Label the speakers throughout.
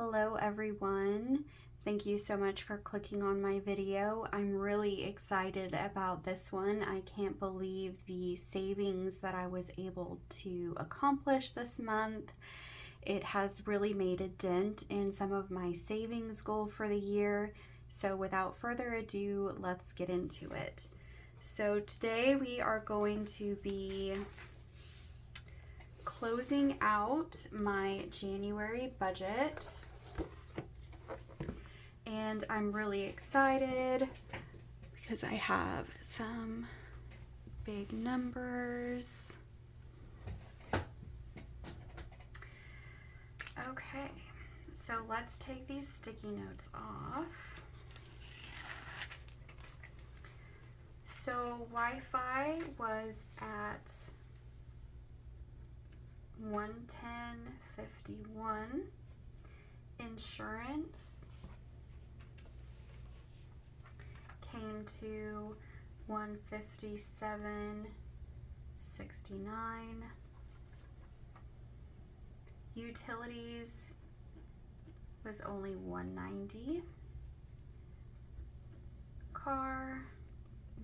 Speaker 1: Hello everyone. Thank you so much for clicking on my video. I'm really excited about this one. I can't believe the savings that I was able to accomplish this month. It has really made a dent in some of my savings goal for the year. So without further ado, let's get into it. So today we are going to be closing out my January budget. And I'm really excited because I have some big numbers. Okay, so let's take these sticky notes off. So Wi-Fi was at $110.51. Insurance came to $157.69. Utilities was only $190. Car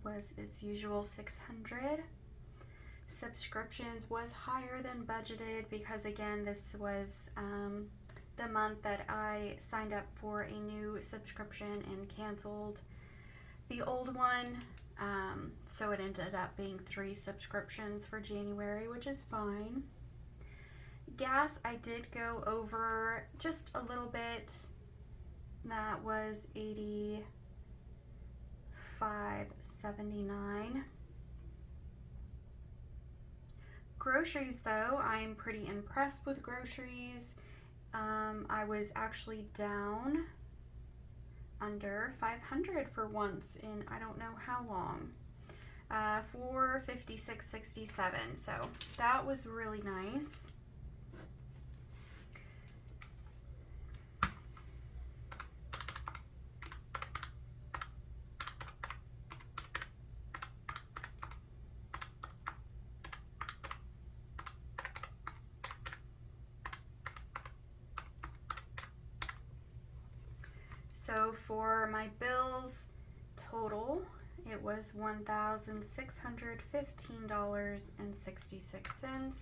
Speaker 1: was its usual $600. Subscriptions was higher than budgeted because again this was the month that I signed up for a new subscription and canceled the old one, so it ended up being 3 subscriptions for January, which is fine. Gas, I did go over just a little bit. That was $85.79. Groceries though, I'm pretty impressed with groceries. I was actually down under 500 for once in I don't know how long. $456.67, so that was really nice. So for my bills total, it was $1,615.66.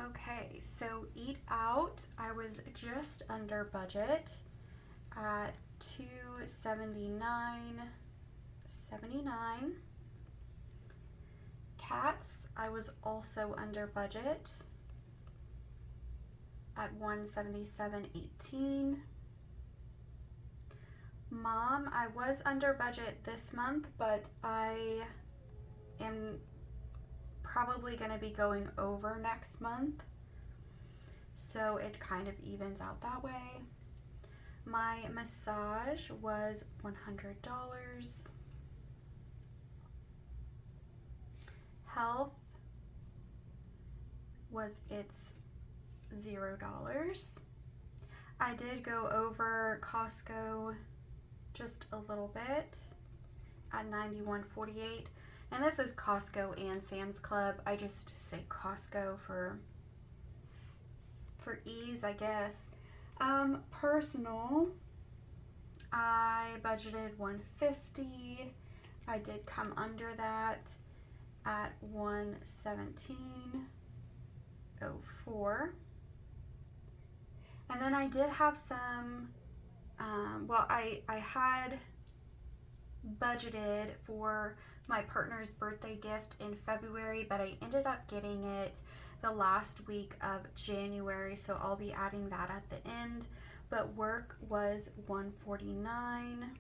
Speaker 1: Okay, so eat out, I was just under budget at $279.79. Cats, I was also under budget at $177.18. Mom, I was under budget this month, but I am probably going to be going over next month, so it kind of evens out that way. My massage was $100. Health was its $0. I did go over Costco just a little bit at $91.48, and this is Costco and Sam's Club. I just say Costco for ease, I guess. Personal, I budgeted $150. I did come under that at $117.04. And then I did have some, I had budgeted for my partner's birthday gift in February, but I ended up getting it the last week of January, so I'll be adding that at the end. But work was $149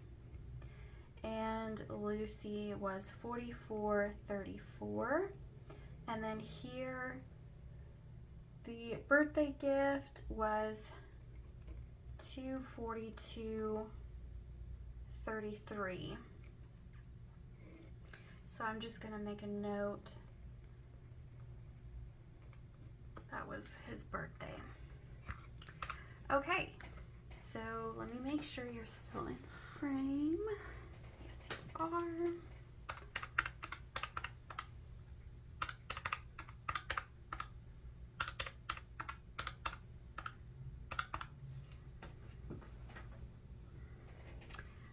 Speaker 1: and Lucy was $44.34. And then here the birthday gift was $242.33. So I'm just gonna make a note. That was his birthday. Okay, So let me make sure you're still in frame. Yes, you are.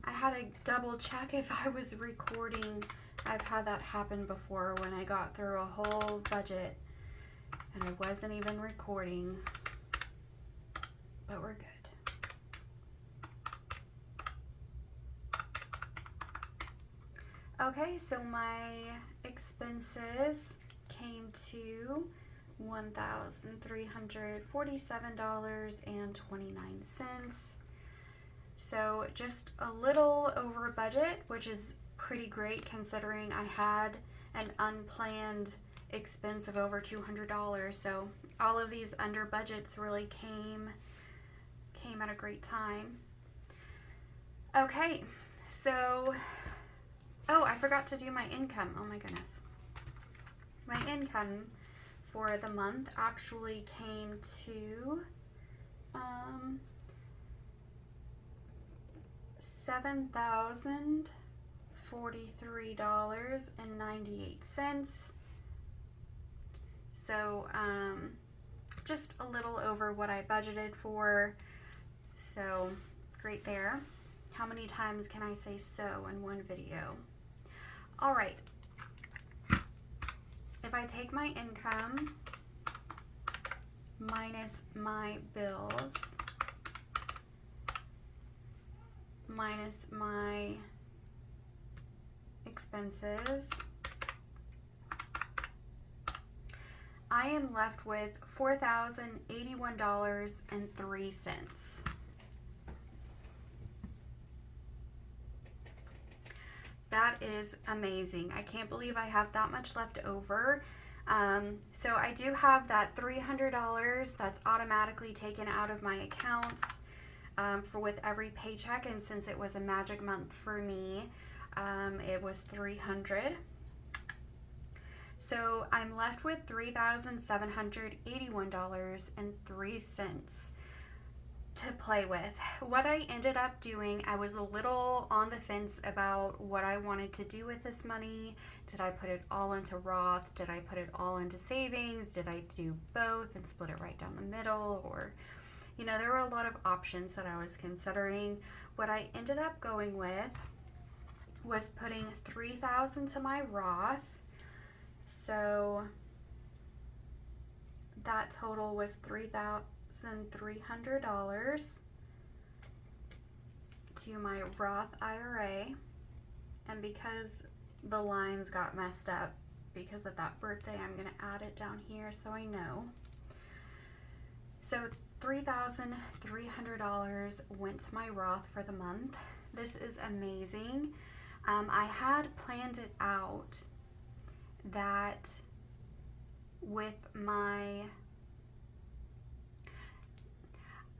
Speaker 1: I had to double check if I was recording. I've had that happen before when I got through a whole budget and I wasn't even recording, but we're good. Okay, so my expenses came to $1,347.29. So just a little over budget, which is pretty great considering I had an unplanned expense of over $200. So all of these under budgets really came at a great time. Okay, so oh, I forgot to do my income. Oh my goodness. My income for the month actually came to $7,043.98. So just a little over what I budgeted for. So great there. How many times can I say so in one video? All right. If I take my income minus my bills minus my expenses, I am left with $4,081.03. That is amazing. I can't believe I have that much left over. So I do have that $300 that's automatically taken out of my accounts for with every paycheck, and since it was a magic month for me, it was $300. So I'm left with $3,781.03 to play with. What I ended up doing, I was a little on the fence about what I wanted to do with this money. Did I put it all into Roth? Did I put it all into savings? Did I do both and split it right down the middle? Or, you know, there were a lot of options that I was considering. What I ended up going with was putting $3,000 to my Roth. So that total was $3,300 to my Roth IRA. And because the lines got messed up because of that birthday, I'm going to add it down here so I know. So $3,300 went to my Roth for the month. This is amazing. I had planned it out that with my,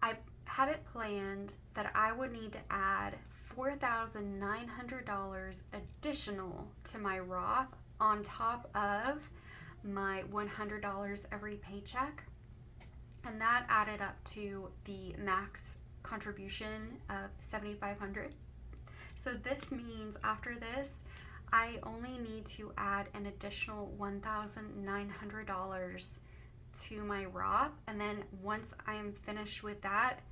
Speaker 1: I had it planned that I would need to add $4,900 additional to my Roth on top of my $100 every paycheck. And that added up to the max contribution of $7,500. So this means after this, I only need to add an additional $1,900 to my Roth. And then once I am finished with that,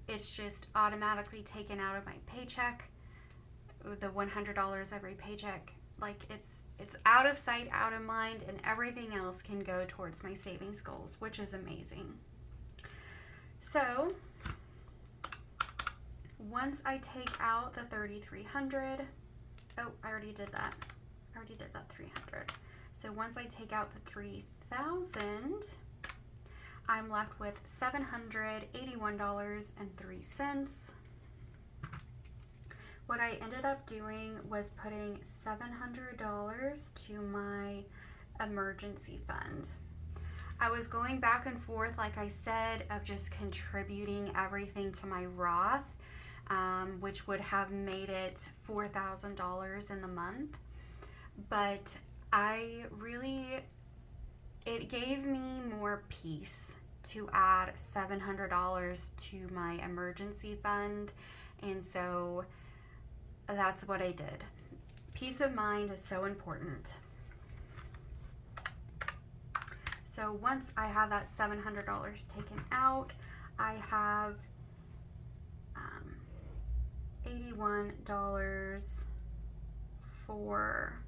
Speaker 1: it's just automatically taken out of my paycheck. The $100 every paycheck, like it's out of sight, out of mind, and everything else can go towards my savings goals, which is amazing. So once I take out the $3,300, oh, I already did that. I already did that $300. So once I take out the $3,000, I'm left with $781.03. What I ended up doing was putting $700 to my emergency fund. I was going back and forth, like I said, of just contributing everything to my Roth, which would have made it $4,000 in the month. But it gave me more peace to add $700 to my emergency fund, and so that's what I did. Peace of mind is so important. So once I have that $700 taken out, I have $81 for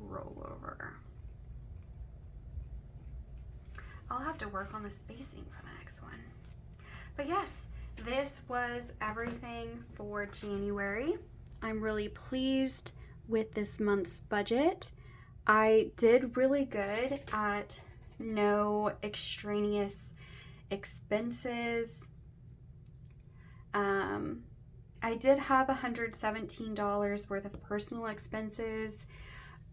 Speaker 1: rollover. I'll have to work on the spacing for the next one. But yes, this was everything for January. I'm really pleased with this month's budget. I did really good at no extraneous expenses. I did have $117 worth of personal expenses,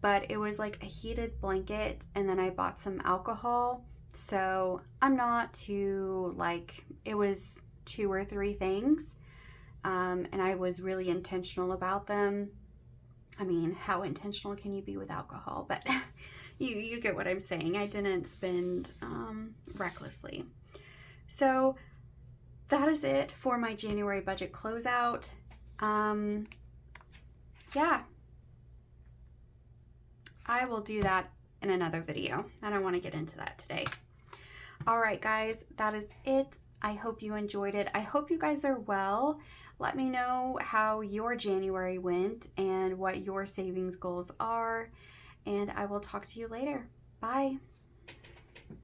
Speaker 1: but it was like a heated blanket, and then I bought some alcohol. So I'm not too, like, it was 2 or 3 things, and I was really intentional about them. I mean, how intentional can you be with alcohol? But you get what I'm saying. I didn't spend recklessly. So that is it for my January budget closeout. Yeah, I will do that in another video. I don't want to get into that today. All right, guys, that is it. I hope you enjoyed it. I hope you guys are well. Let me know how your January went and what your savings goals are, and I will talk to you later. Bye.